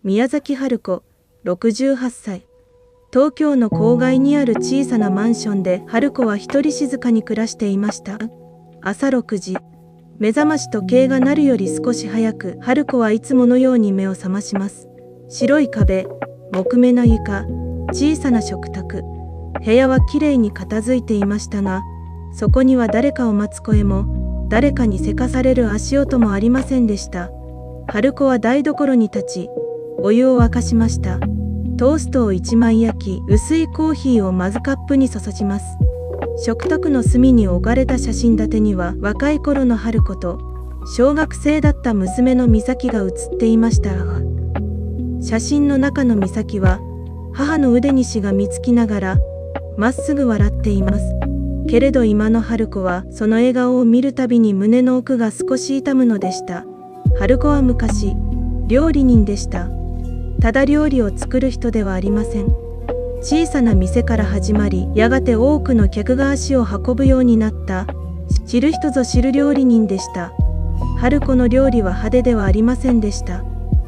宮崎春子、68歳。東京の郊外にある小さなマンションで春子は一人静かに暮らしていました。朝6時、目覚まし時計が鳴るより少し早く、春子はいつものように目を覚まします。白い壁、木目の床、小さな食卓。部屋はきれいに片付いていましたが、そこには誰かを待つ声も、誰かにせかされる足音もありませんでした。春子は台所に立ち、お湯を沸かしました。トーストを1枚焼き、薄いコーヒーをまずカップに注ぎます。食卓の隅に置かれた写真立てには、若い頃の春子と、小学生だった娘の美咲が写っていました。写真の中の美咲は、母の腕にしがみつきながら、まっすぐ笑っています。けれど今の春子は、その笑顔を見るたびに胸の奥が少し痛むのでした。春子は昔、料理人でした。ただ料理を作る人ではありません。小さな店から始まり、やがて多くの客が足を運ぶようになった、知る人ぞ知る料理人でした。春子の料理は派手ではありませんでした。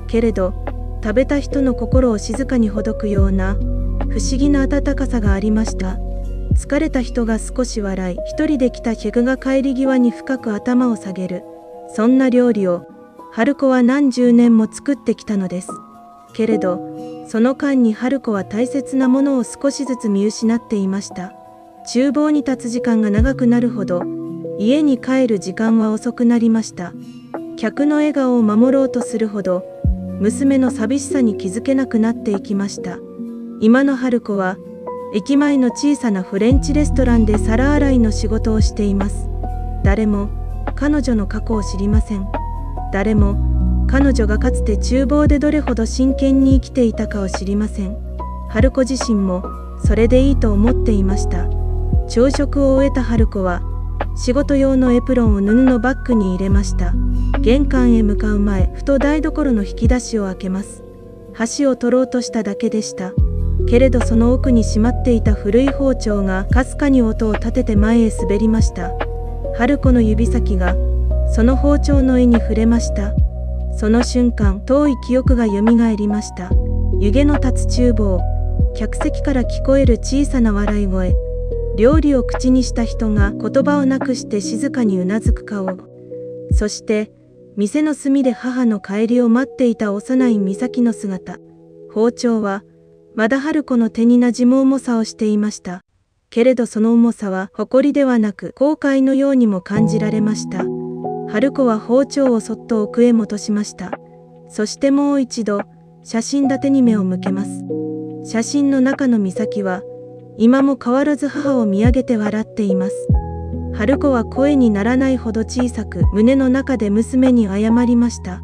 けれど、食べた人の心を静かにほどくような、不思議な温かさがありました。疲れた人が少し笑い、一人で来た客が帰り際に深く頭を下げる。そんな料理を、春子は何十年も作ってきたのです。けれど、その間に春子は大切なものを少しずつ見失っていました。厨房に立つ時間が長くなるほど、家に帰る時間は遅くなりました。客の笑顔を守ろうとするほど、娘の寂しさに気づけなくなっていきました。今の春子は、駅前の小さなフレンチレストランで皿洗いの仕事をしています。誰も、彼女の過去を知りません。誰も、彼女がかつて厨房でどれほど真剣に生きていたかを知りません。春子自身もそれでいいと思っていました。朝食を終えた春子は仕事用のエプロンを布のバッグに入れました。玄関へ向かう前、ふと台所の引き出しを開けます。箸を取ろうとしただけでした。けれどその奥にしまっていた古い包丁がかすかに音を立てて前へ滑りました。春子の指先がその包丁の柄に触れました。その瞬間、遠い記憶がよみがえりました。湯気の立つ厨房、客席から聞こえる小さな笑い声、料理を口にした人が言葉をなくして静かにうなずく顔、そして、店の隅で母の帰りを待っていた幼い美咲の姿。包丁は、まだ春子の手に馴染む重さをしていました。けれどその重さは誇りではなく後悔のようにも感じられました。春子は包丁をそっと奥へ戻しました。そしてもう一度、写真立てに目を向けます。写真の中の美咲は、今も変わらず母を見上げて笑っています。春子は声にならないほど小さく、胸の中で娘に謝りました。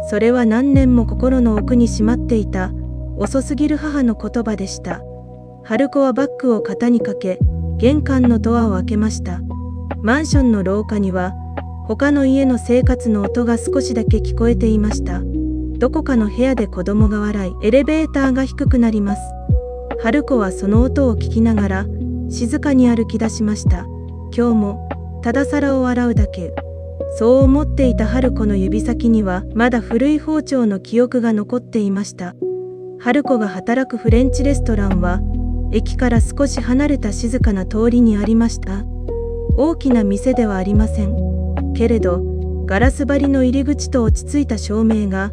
それは何年も心の奥にしまっていた、遅すぎる母の言葉でした。春子はバッグを肩にかけ、玄関のドアを開けました。マンションの廊下には、他の家の生活の音が少しだけ聞こえていました。どこかの部屋で子供が笑い、エレベーターが低くなります。春子はその音を聞きながら、静かに歩き出しました。今日も、ただ皿を洗うだけ。そう思っていた春子の指先には、まだ古い包丁の記憶が残っていました。春子が働くフレンチレストランは、駅から少し離れた静かな通りにありました。大きな店ではありません。けれど、ガラス張りの入り口と落ち着いた照明が、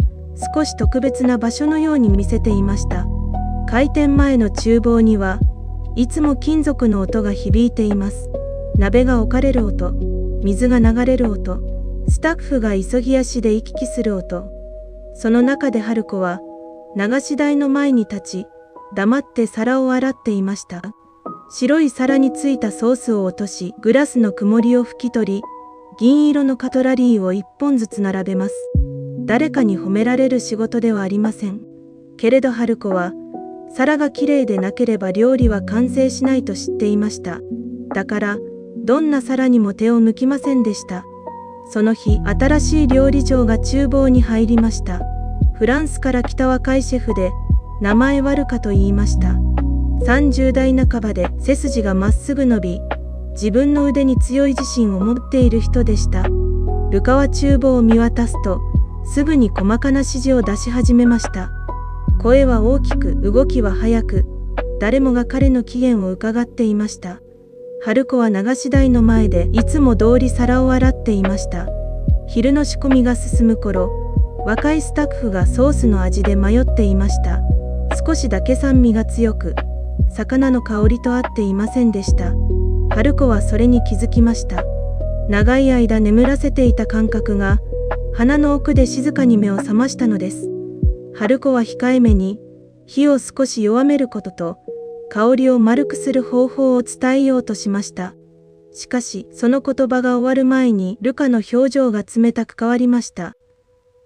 少し特別な場所のように見せていました。開店前の厨房には、いつも金属の音が響いています。鍋が置かれる音、水が流れる音、スタッフが急ぎ足で行き来する音。その中で春子は、流し台の前に立ち、黙って皿を洗っていました。白い皿についたソースを落とし、グラスの曇りを拭き取り、銀色のカトラリーを一本ずつ並べます。誰かに褒められる仕事ではありません。けれど春子は、皿がきれいでなければ料理は完成しないと知っていました。だから、どんな皿にも手を抜きませんでした。その日、新しい料理長が厨房に入りました。フランスから来た若いシェフで、名前はルカと言いました。30代半ばで背筋がまっすぐ伸び、自分の腕に強い自信を持っている人でした。ルカは厨房を見渡すと、すぐに細かな指示を出し始めました。声は大きく、動きは速く、誰もが彼の機嫌を伺っていました。春子は流し台の前でいつも通り皿を洗っていました。昼の仕込みが進む頃、若いスタッフがソースの味で迷っていました。少しだけ酸味が強く、魚の香りと合っていませんでした。春子はそれに気づきました。長い間眠らせていた感覚が、鼻の奥で静かに目を覚ましたのです。春子は控えめに、火を少し弱めることと、香りを丸くする方法を伝えようとしました。しかし、その言葉が終わる前に、ルカの表情が冷たく変わりました。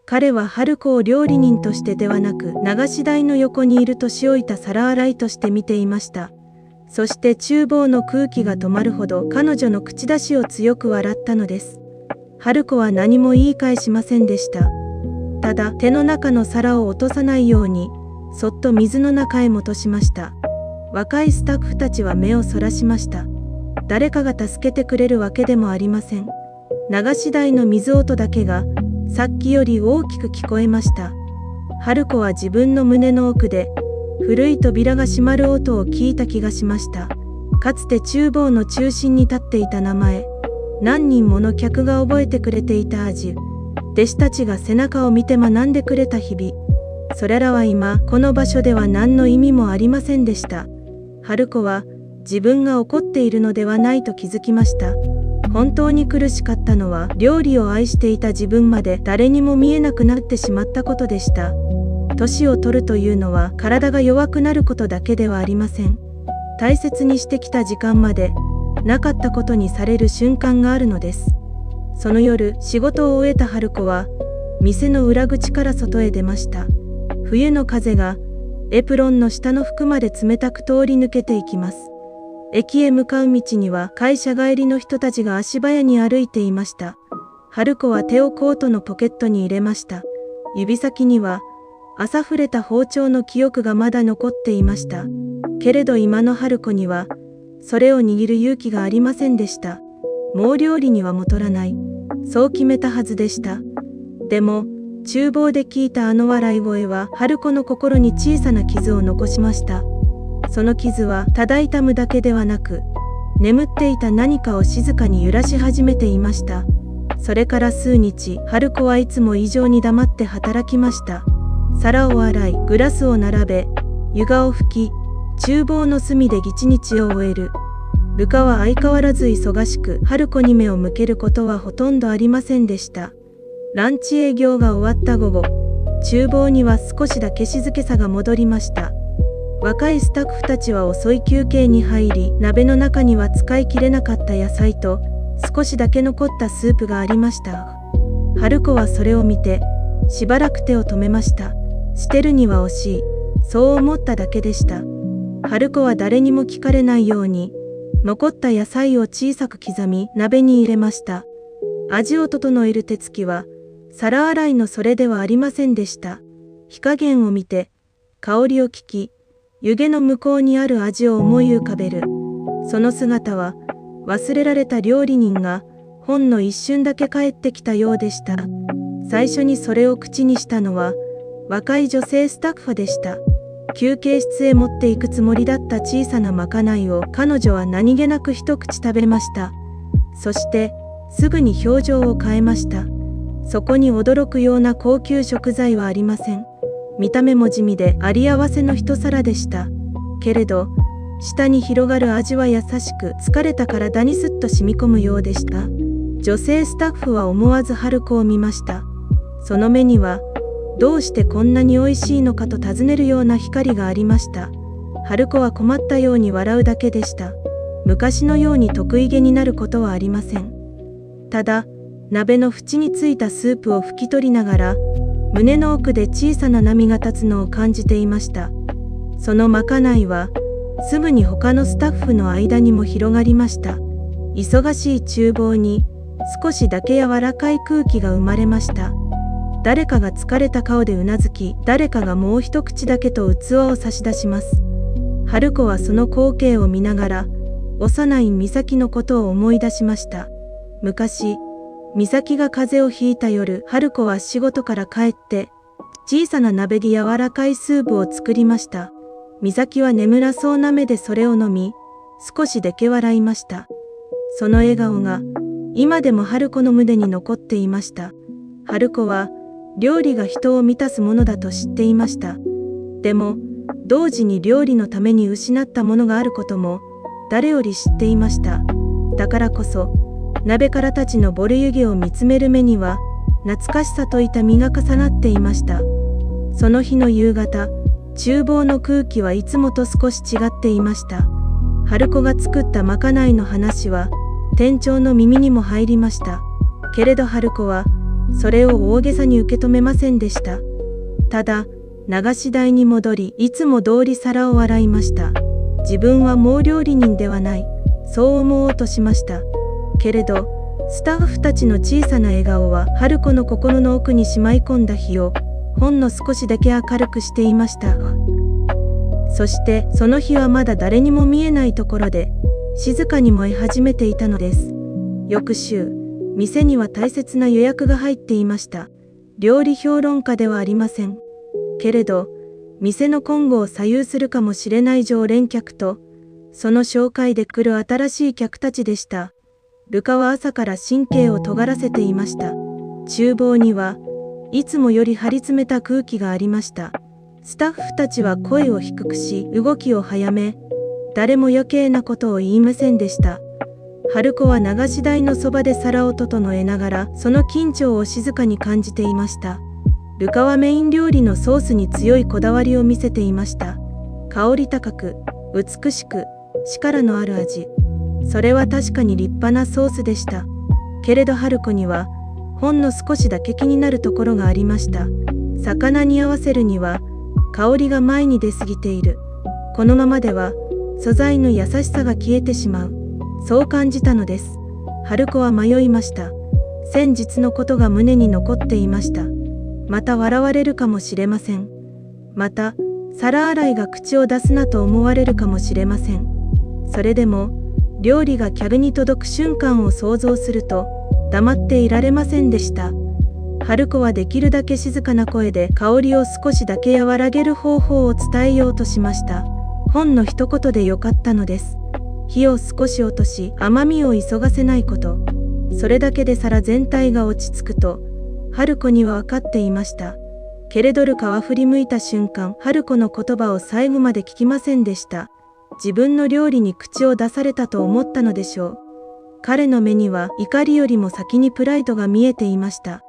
彼は春子を料理人としてではなく、流し台の横にいる年老いた皿洗いとして見ていました。そして厨房の空気が止まるほど彼女の口出しを強く笑ったのです。春子は何も言い返しませんでした。ただ、手の中の皿を落とさないように、そっと水の中へ戻しました。若いスタッフたちは目をそらしました。誰かが助けてくれるわけでもありません。流し台の水音だけが、さっきより大きく聞こえました。春子は自分の胸の奥で、古い扉が閉まる音を聞いた気がしました。かつて厨房の中心に立っていた名前、何人もの客が覚えてくれていた味、弟子たちが背中を見て学んでくれた日々、それらは今、この場所では何の意味もありませんでした。春子は、自分が怒っているのではないと気づきました。本当に苦しかったのは、料理を愛していた自分まで誰にも見えなくなってしまったことでした。年を取るというのは、体が弱くなることだけではありません。大切にしてきた時間まで、なかったことにされる瞬間があるのです。その夜、仕事を終えた春子は、店の裏口から外へ出ました。冬の風が、エプロンの下の服まで冷たく通り抜けていきます。駅へ向かう道には会社帰りの人たちが足早に歩いていました。春子は手をコートのポケットに入れました。指先には朝触れた包丁の記憶がまだ残っていました。けれど今の春子にはそれを握る勇気がありませんでした。もう料理には戻らない。そう決めたはずでした。でも、厨房で聞いたあの笑い声は春子の心に小さな傷を残しました。その傷はただ痛むだけではなく、眠っていた何かを静かに揺らし始めていました。それから数日、春子はいつも以上に黙って働きました。皿を洗い、グラスを並べ、湯がを拭き、厨房の隅で一日を終える。ルカは相変わらず忙しく、春子に目を向けることはほとんどありませんでした。ランチ営業が終わった午後、厨房には少しだけ静けさが戻りました。若いスタッフたちは遅い休憩に入り、鍋の中には使い切れなかった野菜と、少しだけ残ったスープがありました。春子はそれを見て、しばらく手を止めました。捨てるには惜しい、そう思っただけでした。春子は誰にも聞かれないように、残った野菜を小さく刻み、鍋に入れました。味を整える手つきは、皿洗いのそれではありませんでした。火加減を見て、香りを聞き、湯気の向こうにある味を思い浮かべる。その姿は、忘れられた料理人が、ほんの一瞬だけ帰ってきたようでした。最初にそれを口にしたのは、若い女性スタッフでした。休憩室へ持っていくつもりだった小さなまかないを彼女は何気なく一口食べました。そして、すぐに表情を変えました。そこに驚くような高級食材はありません。見た目も地味であり合わせの一皿でした。けれど、舌に広がる味は優しく、疲れた体にすっと染み込むようでした。女性スタッフは思わず春子を見ました。その目には、どうしてこんなに美味しいのかと尋ねるような光がありました。春子は困ったように笑うだけでした。昔のように得意げになることはありません。ただ、鍋の縁についたスープを拭き取りながら、胸の奥で小さな波が立つのを感じていました。そのまかないは、すぐに他のスタッフの間にも広がりました。忙しい厨房に、少しだけ柔らかい空気が生まれました。誰かが疲れた顔でうなずき、誰かがもう一口だけと器を差し出します。春子はその光景を見ながら、幼い美咲のことを思い出しました。昔、美咲が風邪をひいた夜、春子は仕事から帰って、小さな鍋で柔らかいスープを作りました。美咲は眠らそうな目でそれを飲み、少しだけ笑いました。その笑顔が、今でも春子の胸に残っていました。春子は、料理が人を満たすものだと知っていました。でも、同時に料理のために失ったものがあることも、誰より知っていました。だからこそ、鍋からたちのボル湯気を見つめる目には、懐かしさと痛みが重なっていました。その日の夕方、厨房の空気はいつもと少し違っていました。春子が作ったまかないの話は、店長の耳にも入りました。けれど春子は、それを大げさに受け止めませんでした。ただ、流し台に戻り、いつも通り皿を洗いました。自分はもう料理人ではない、そう思おうとしました。けれど、スタッフたちの小さな笑顔は、春子の心の奥にしまい込んだ日を、ほんの少しだけ明るくしていました。そして、その日はまだ誰にも見えないところで、静かに燃え始めていたのです。翌週、店には大切な予約が入っていました。料理評論家ではありません。けれど、店の今後を左右するかもしれない常連客と、その紹介で来る新しい客たちでした。ルカは朝から神経を尖らせていました。厨房にはいつもより張り詰めた空気がありました。スタッフたちは声を低くし、動きを早め、誰も余計なことを言いませんでした。春子は流し台のそばで皿を整えながら、その緊張を静かに感じていました。ルカはメイン料理のソースに強いこだわりを見せていました。香り高く、美しく、力のある味。それは確かに立派なソースでした。けれど春子には、ほんの少しだけ気になるところがありました。魚に合わせるには、香りが前に出過ぎている。このままでは、素材の優しさが消えてしまう。そう感じたのです。春子は迷いました。先日のことが胸に残っていました。また笑われるかもしれません。また、皿洗いが口を出すなと思われるかもしれません。それでも、料理が客に届く瞬間を想像すると、黙っていられませんでした。春子はできるだけ静かな声で香りを少しだけ和らげる方法を伝えようとしました。ほんの一言でよかったのです。火を少し落とし、甘みを急がせないこと。それだけで皿全体が落ち着くと、春子には分かっていました。けれどルカは振り向いた瞬間、春子の言葉を最後まで聞きませんでした。自分の料理に口を出されたと思ったのでしょう。彼の目には怒りよりも先にプライドが見えていました。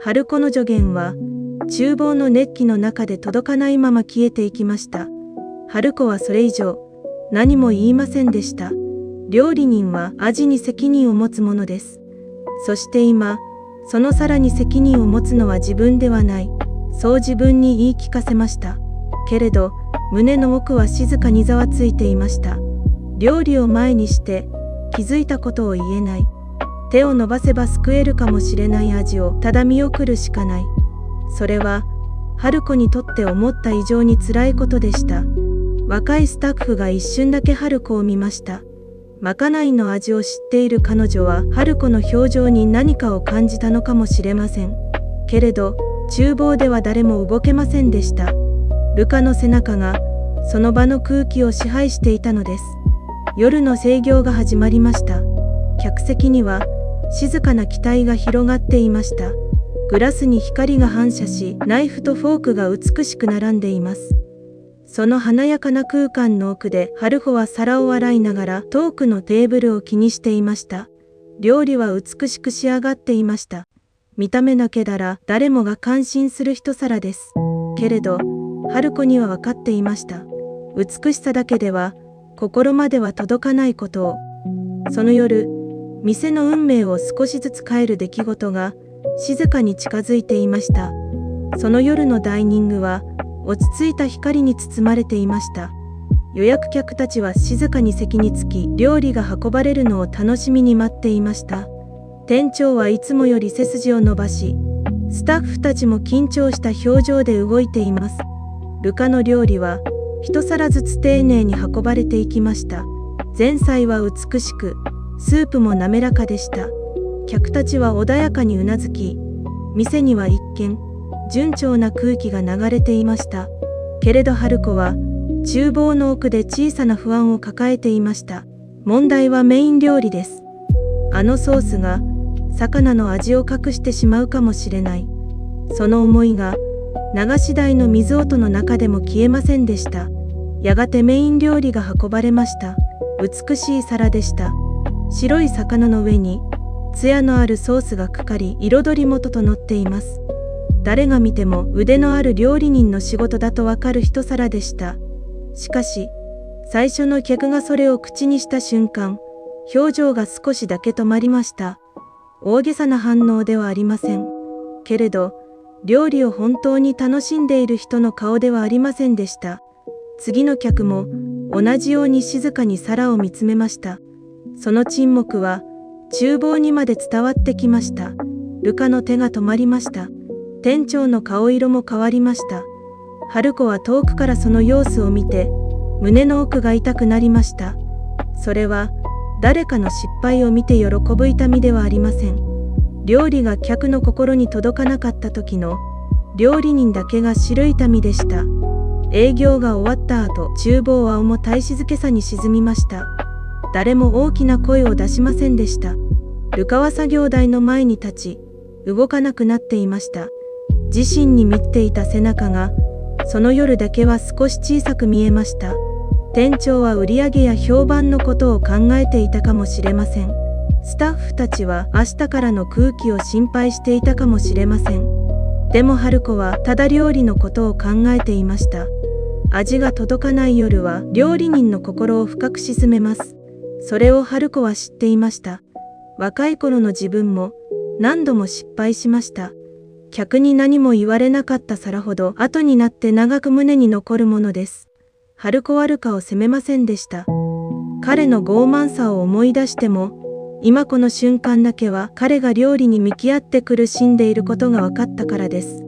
春子の助言は、厨房の熱気の中で届かないまま消えていきました。春子はそれ以上、何も言いませんでした。料理人は味に責任を持つものです。そして今、その皿に責任を持つのは自分ではない。そう自分に言い聞かせました。けれど、胸の奥は静かにざわついていました。料理を前にして、気づいたことを言えない。手を伸ばせば救えるかもしれない味をただ見送るしかない。それは、春子にとって思った以上に辛いことでした。若いスタッフが一瞬だけ春子を見ました。まかないの味を知っている彼女は春子の表情に何かを感じたのかもしれません。けれど、厨房では誰も動けませんでした。ルカの背中が、その場の空気を支配していたのです。夜の盛業が始まりました。客席には、静かな期待が広がっていました。グラスに光が反射し、ナイフとフォークが美しく並んでいます。その華やかな空間の奥で、春子は皿を洗いながら遠くのテーブルを気にしていました。料理は美しく仕上がっていました。見た目だけなら誰もが感心する一皿です。けれど、春子には分かっていました。美しさだけでは、心までは届かないことを。その夜、店の運命を少しずつ変える出来事が、静かに近づいていました。その夜のダイニングは、落ち着いた光に包まれていました。予約客たちは静かに席につき、料理が運ばれるのを楽しみに待っていました。店長はいつもより背筋を伸ばし、スタッフたちも緊張した表情で動いています。ルカの料理は、一皿ずつ丁寧に運ばれていきました。前菜は美しく、スープも滑らかでした。客たちは穏やかにうなずき、店には一見、順調な空気が流れていました。けれど春子は厨房の奥で小さな不安を抱えていました。問題はメイン料理です。あのソースが魚の味を隠してしまうかもしれない。その思いが流し台の水音の中でも消えませんでした。やがてメイン料理が運ばれました。美しい皿でした。白い魚の上に艶のあるソースがかかり、彩りも整っています。誰が見ても腕のある料理人の仕事だとわかる一皿でした。しかし最初の客がそれを口にした瞬間、表情が少しだけ止まりました。大げさな反応ではありません。けれど料理を本当に楽しんでいる人の顔ではありませんでした。次の客も同じように静かに皿を見つめました。その沈黙は厨房にまで伝わってきました。ルカの手が止まりました。店長の顔色も変わりました。春子は遠くからその様子を見て、胸の奥が痛くなりました。それは誰かの失敗を見て喜ぶ痛みではありません。料理が客の心に届かなかった時の料理人だけが知る痛みでした。営業が終わった後、厨房は重たい静けさに沈みました。誰も大きな声を出しませんでした。ルカは作業台の前に立ち、動かなくなっていました。自身に満っていた背中が、その夜だけは少し小さく見えました。店長は売り上げや評判のことを考えていたかもしれません。スタッフたちは明日からの空気を心配していたかもしれません。でも春子はただ料理のことを考えていました。味が届かない夜は料理人の心を深く沈めます。それを春子は知っていました。若い頃の自分も何度も失敗しました。客に何も言われなかった皿ほど後になって長く胸に残るものです。春子はルカを責めませんでした。彼の傲慢さを思い出しても、今この瞬間だけは彼が料理に向き合って苦しんでいることが分かったからです。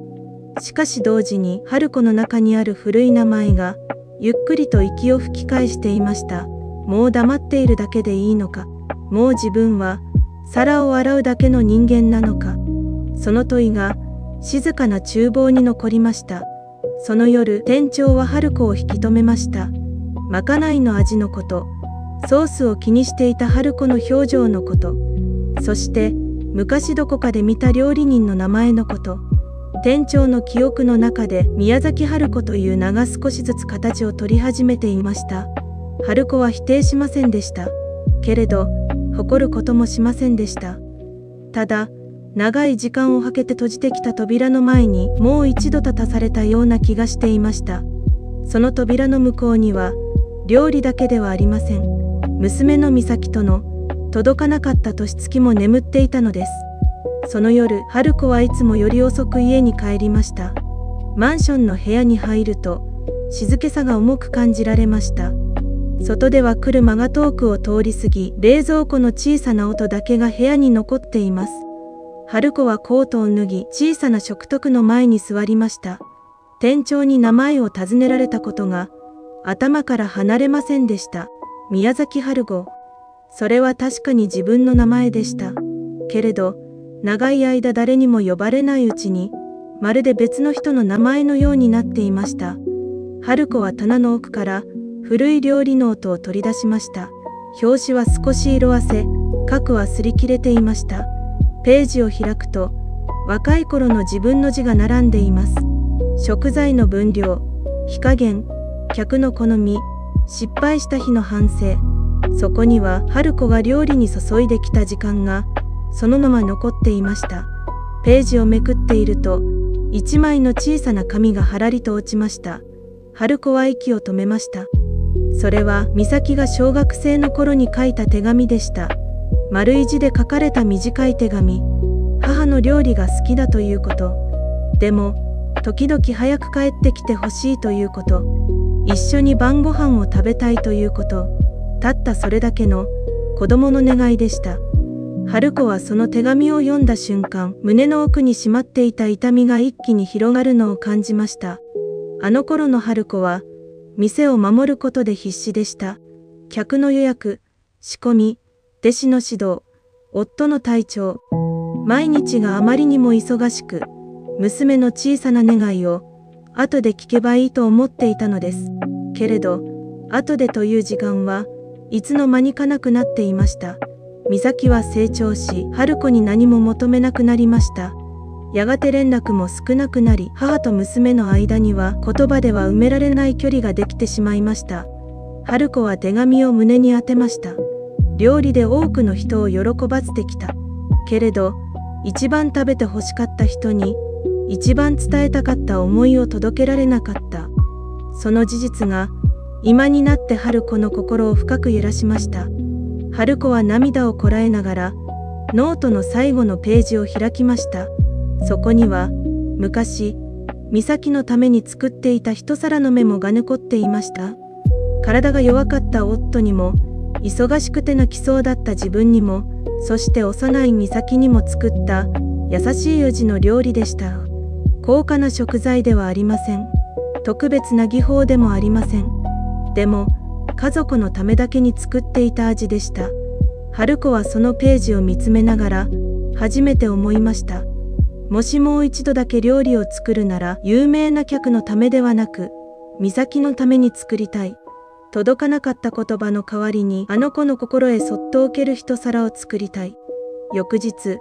しかし同時に春子の中にある古い名前がゆっくりと息を吹き返していました。もう黙っているだけでいいのか。もう自分は皿を洗うだけの人間なのか。その問いが静かな厨房に残りました。その夜、店長は春子を引き止めました。まかないの味のこと、ソースを気にしていた春子の表情のこと、そして昔どこかで見た料理人の名前のこと。店長の記憶の中で宮崎春子という名が少しずつ形を取り始めていました。春子は否定しませんでした。けれど誇ることもしませんでした。ただ長い時間をかけて閉じてきた扉の前にもう一度立たされたような気がしていました。その扉の向こうには料理だけではありません。娘の美咲との届かなかった年月も眠っていたのです。その夜、春子はいつもより遅く家に帰りました。マンションの部屋に入ると静けさが重く感じられました。外では車が遠くを通り過ぎ、冷蔵庫の小さな音だけが部屋に残っています。春子はコートを脱ぎ、小さな食卓の前に座りました。店長に名前を尋ねられたことが頭から離れませんでした。宮崎春子。それは確かに自分の名前でした。けれど長い間誰にも呼ばれないうちに、まるで別の人の名前のようになっていました。春子は棚の奥から古い料理ノートを取り出しました。表紙は少し色あせ、角は擦り切れていました。ページを開くと、若い頃の自分の字が並んでいます。食材の分量、火加減、客の好み、失敗した日の反省。そこには春子が料理に注いできた時間がそのまま残っていました。ページをめくっていると、一枚の小さな紙がはらりと落ちました。春子は息を止めました。それは美咲が小学生の頃に書いた手紙でした。丸い字で書かれた短い手紙。母の料理が好きだということ。でも時々早く帰ってきてほしいということ。一緒に晩ご飯を食べたいということ。たったそれだけの子供の願いでした。春子はその手紙を読んだ瞬間、胸の奥にしまっていた痛みが一気に広がるのを感じました。あの頃の春子は店を守ることで必死でした。客の予約、仕込み、弟子の指導、夫の体調。毎日があまりにも忙しく、娘の小さな願いを後で聞けばいいと思っていたのです。けれど、後でという時間はいつの間にかなくなっていました。美咲は成長し、春子に何も求めなくなりました。やがて連絡も少なくなり、母と娘の間には言葉では埋められない距離ができてしまいました。春子は手紙を胸に当てました。料理で多くの人を喜ばせてきた。けれど、一番食べて欲しかった人に、一番伝えたかった思いを届けられなかった。その事実が、今になって春子の心を深く揺らしました。春子は涙をこらえながら、ノートの最後のページを開きました。そこには、昔、美咲のために作っていた一皿のメモが残っていました。体が弱かった夫にも、忙しくて泣きそうだった自分にも、そして幼い美咲にも作った優しい味の料理でした。高価な食材ではありません。特別な技法でもありません。でも、家族のためだけに作っていた味でした。春子はそのページを見つめながら、初めて思いました。もしもう一度だけ料理を作るなら、有名な客のためではなく、美咲のために作りたい。届かなかった言葉の代わりに、あの子の心へそっと置ける一皿を作りたい。翌日、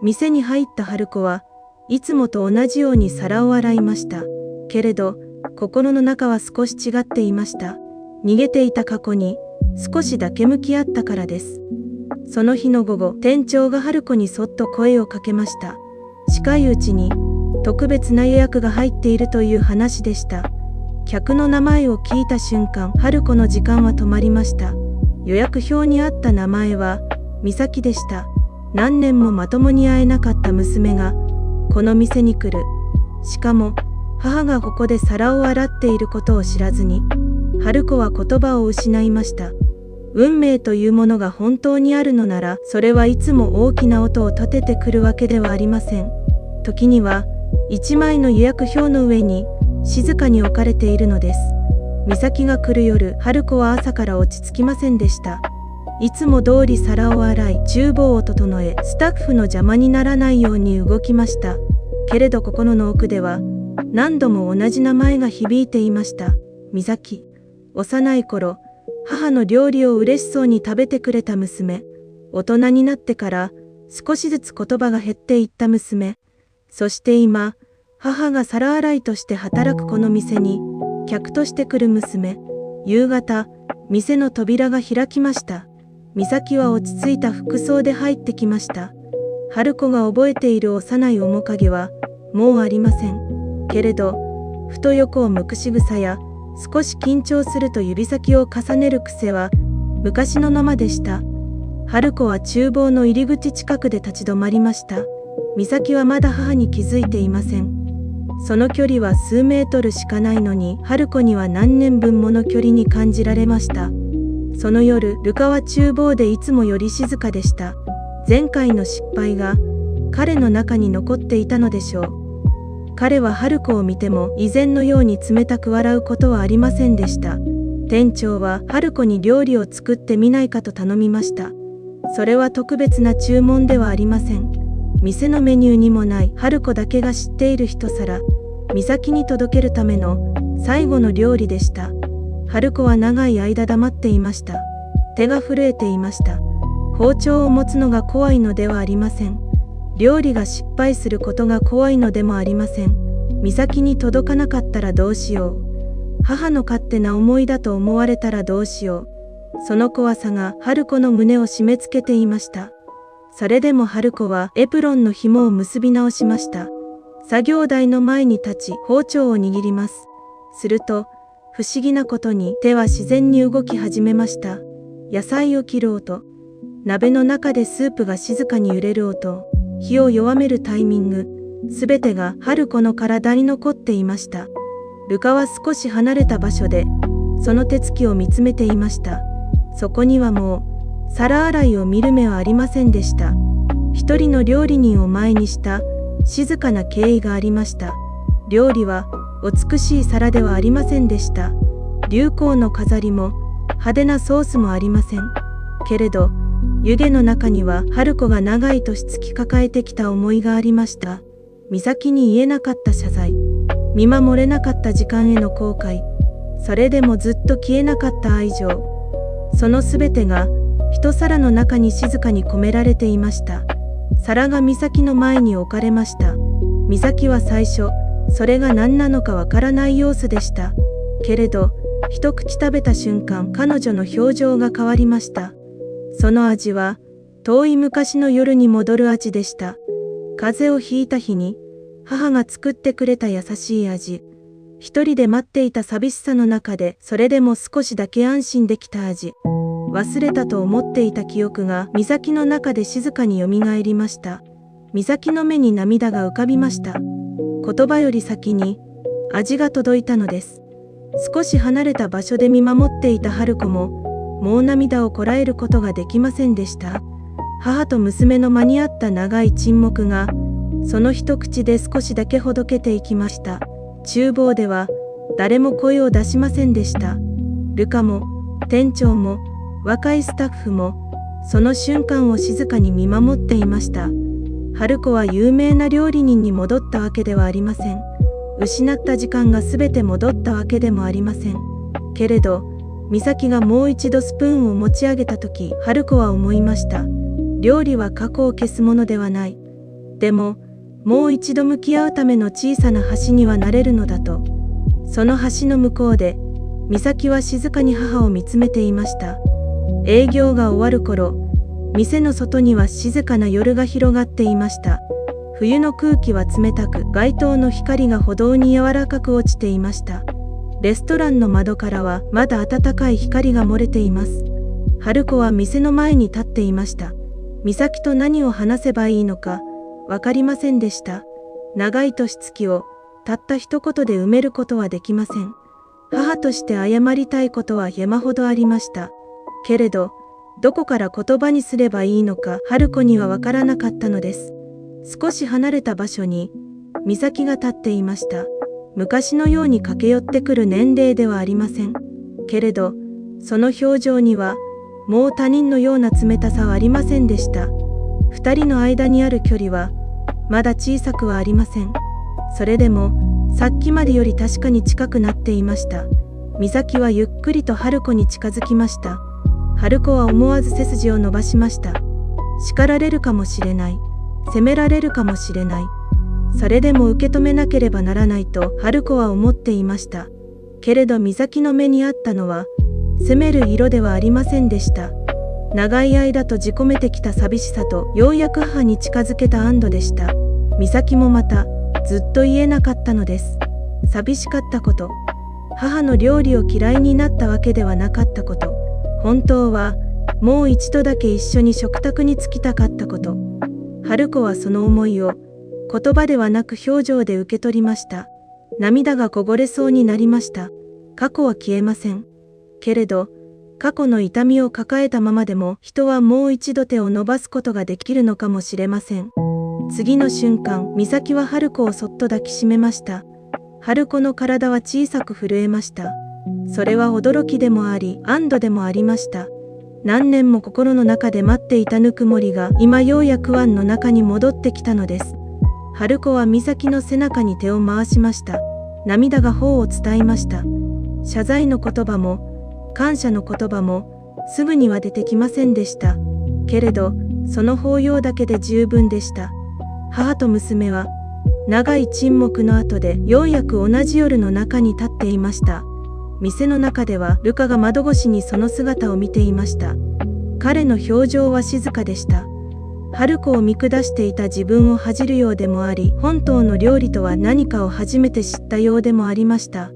店に入った春子はいつもと同じように皿を洗いました。けれど、心の中は少し違っていました。逃げていた過去に少しだけ向き合ったからです。その日の午後、店長が春子にそっと声をかけました。近いうちに特別な予約が入っているという話でした。客の名前を聞いた瞬間、春子の時間は止まりました。予約表にあった名前は美咲でした。何年もまともに会えなかった娘がこの店に来る。しかも母がここで皿を洗っていることを知らずに、春子は言葉を失いました。運命というものが本当にあるのなら、それはいつも大きな音を立ててくるわけではありません。時には一枚の予約表の上に静かに置かれているのです。美咲が来る夜、春子は朝から落ち着きませんでした。いつも通り皿を洗い、厨房を整え、スタッフの邪魔にならないように動きました。けれど心の奥では、何度も同じ名前が響いていました。美咲。幼い頃、母の料理を嬉しそうに食べてくれた娘。大人になってから、少しずつ言葉が減っていった娘。そして今、母が皿洗いとして働くこの店に、客として来る娘。夕方、店の扉が開きました。美咲は落ち着いた服装で入ってきました。春子が覚えている幼い面影は、もうありません。けれど、ふと横を向く仕草や、少し緊張すると指先を重ねる癖は、昔のままでした。春子は厨房の入り口近くで立ち止まりました。美咲はまだ母に気づいていません。その距離は数メートルしかないのに、春子には何年分もの距離に感じられました。その夜、ルカは厨房でいつもより静かでした。前回の失敗が彼の中に残っていたのでしょう。彼は春子を見ても以前のように冷たく笑うことはありませんでした。店長は春子に料理を作ってみないかと頼みました。それは特別な注文ではありません。店のメニューにもない春子だけが知っている一皿、美咲に届けるための最後の料理でした。春子は長い間黙っていました。手が震えていました。包丁を持つのが怖いのではありません。料理が失敗することが怖いのでもありません。美咲に届かなかったらどうしよう。母の勝手な思いだと思われたらどうしよう。その怖さが春子の胸を締め付けていました。それでも春子はエプロンの紐を結び直しました。作業台の前に立ち包丁を握ります。すると、不思議なことに手は自然に動き始めました。野菜を切る音、鍋の中でスープが静かに揺れる音、火を弱めるタイミング、すべてが春子の体に残っていました。ルカは少し離れた場所で、その手つきを見つめていました。そこにはもう、皿洗いを見る目はありませんでした。一人の料理人を前にした静かな敬意がありました。料理は美しい皿ではありませんでした。流行の飾りも派手なソースもありません。けれど、湯気の中には春子が長い年月抱えてきた思いがありました。美咲に言えなかった謝罪、見守れなかった時間への後悔、それでもずっと消えなかった愛情、そのすべてが一皿の中に静かに込められていました。皿が美咲の前に置かれました。美咲は最初、それが何なのかわからない様子でした。けれど、一口食べた瞬間、彼女の表情が変わりました。その味は、遠い昔の夜に戻る味でした。風邪をひいた日に、母が作ってくれた優しい味。一人で待っていた寂しさの中で、それでも少しだけ安心できた味。忘れたと思っていた記憶が美咲の中で静かによみがえりました。美咲の目に涙が浮かびました。言葉より先に味が届いたのです。少し離れた場所で見守っていた春子も、もう涙をこらえることができませんでした。母と娘の間に合った長い沈黙が、その一口で少しだけほどけていきました。厨房では誰も声を出しませんでした。ルカも店長も若いスタッフもその瞬間を静かに見守っていました。春子は有名な料理人に戻ったわけではありません。失った時間が全て戻ったわけでもありません。けれど、美咲がもう一度スプーンを持ち上げた時、春子は思いました。料理は過去を消すものではない。でも、もう一度向き合うための小さな橋にはなれるのだと。その橋の向こうで、美咲は静かに母を見つめていました。営業が終わる頃、店の外には静かな夜が広がっていました。冬の空気は冷たく、街灯の光が歩道に柔らかく落ちていました。レストランの窓からはまだ暖かい光が漏れています。春子は店の前に立っていました。美咲と何を話せばいいのか、わかりませんでした。長い年月をたった一言で埋めることはできません。母として謝りたいことは山ほどありました。けれど、どこから言葉にすればいいのか春子にはわからなかったのです。少し離れた場所に美咲が立っていました。昔のように駆け寄ってくる年齢ではありません。けれど、その表情にはもう他人のような冷たさはありませんでした。二人の間にある距離はまだ小さくはありません。それでもさっきまでより確かに近くなっていました。美咲はゆっくりと春子に近づきました。春子は思わず背筋を伸ばしました。叱られるかもしれない。責められるかもしれない。それでも受け止めなければならないと春子は思っていました。けれど美咲の目にあったのは責める色ではありませんでした。長い間閉じ込めてきた寂しさとようやく母に近づけた安堵でした。美咲もまたずっと言えなかったのです。寂しかったこと、母の料理を嫌いになったわけではなかったこと、本当はもう一度だけ一緒に食卓に着きたかったこと。春子はその思いを言葉ではなく表情で受け取りました。涙がこぼれそうになりました。過去は消えません。けれど、過去の痛みを抱えたままでも人はもう一度手を伸ばすことができるのかもしれません。次の瞬間、美咲は春子をそっと抱きしめました。春子の体は小さく震えました。それは驚きでもあり、安堵でもありました。何年も心の中で待っていたぬくもりが今ようやく湾の中に戻ってきたのです。春子は美咲の背中に手を回しました。涙が頬を伝いました。謝罪の言葉も感謝の言葉もすぐには出てきませんでした。けれどその抱擁だけで十分でした。母と娘は長い沈黙の後でようやく同じ夜の中に立っていました。店の中ではルカが窓越しにその姿を見ていました。彼の表情は静かでした。春子を見下していた自分を恥じるようでもあり、本当の料理とは何かを初めて知ったようでもありました。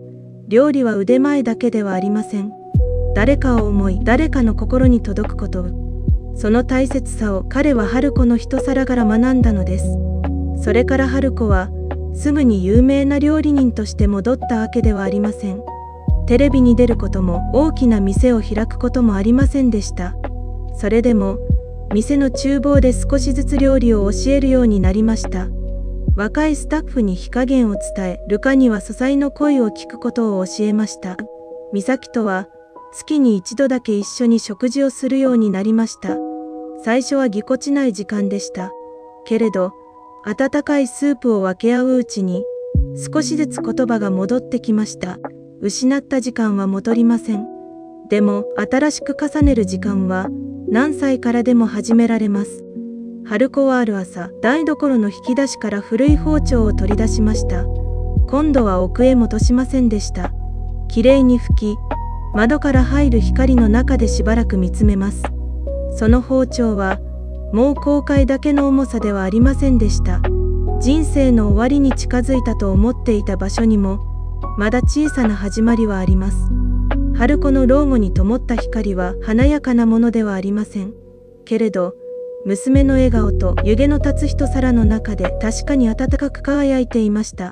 料理は腕前だけではありません。誰かを思い、誰かの心に届くこと。その大切さを彼は春子の一皿から学んだのです。それから春子はすぐに有名な料理人として戻ったわけではありません。テレビに出ることも大きな店を開くこともありませんでした。それでも店の厨房で少しずつ料理を教えるようになりました。若いスタッフに火加減を伝え、ルカには素材の声を聞くことを教えました。美咲とは月に一度だけ一緒に食事をするようになりました。最初はぎこちない時間でした。けれど温かいスープを分け合ううちに、少しずつ言葉が戻ってきました。失った時間は戻りません。でも、新しく重ねる時間は、何歳からでも始められます。春子はある朝、台所の引き出しから古い包丁を取り出しました。今度は奥へ戻しませんでした。きれいに拭き、窓から入る光の中でしばらく見つめます。その包丁は、もう後悔だけの重さではありませんでした。人生の終わりに近づいたと思っていた場所にも、まだ小さな始まりはあります。春子の老後に灯った光は華やかなものではありません。けれど、娘の笑顔と湯気の立つ一皿の中で確かに温かく輝いていました。